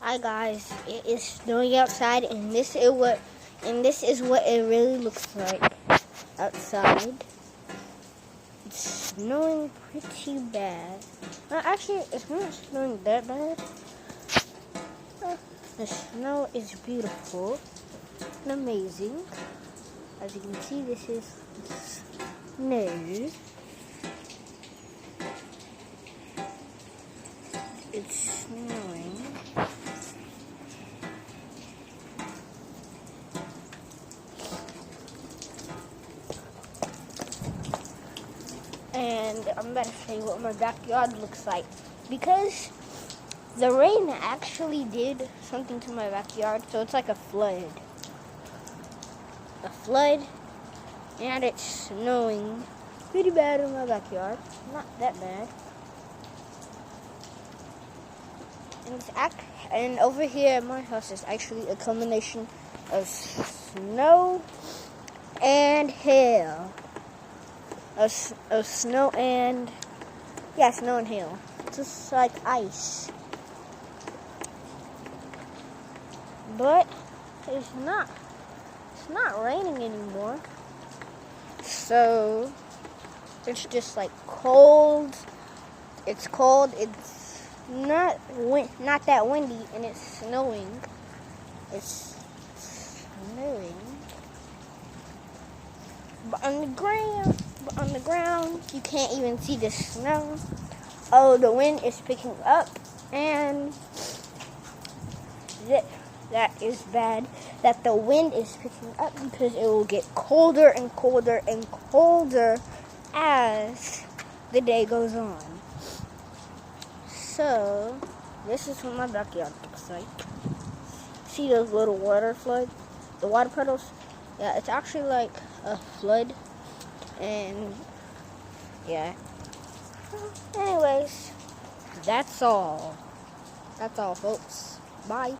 Hi guys, it is snowing outside, and this is what it really looks like outside. It's snowing pretty bad. Well, actually, it's not snowing that bad. The snow is beautiful and amazing. As you can see, this is snow. It's snowing. And I'm about to show you what my backyard looks like, because the rain actually did something to my backyard, so it's like a flood. And it's snowing pretty bad in my backyard. Not that bad. And over here at my house is actually a combination of snow and hail. Of snow and snow and hail. It's just like ice. But it's not raining anymore. So it's just like cold. It's cold. It's not that windy, and it's snowing. It's snowing. But on the ground, you can't even see the snow. Oh, the wind is picking up, and that is bad. That the wind is picking up, because it will get colder and colder and colder as the day goes on. So, this is what my backyard looks like. See those little water floods? The water puddles? Yeah, it's actually like a flood. And, yeah. Anyways, that's all. That's all, folks. Bye.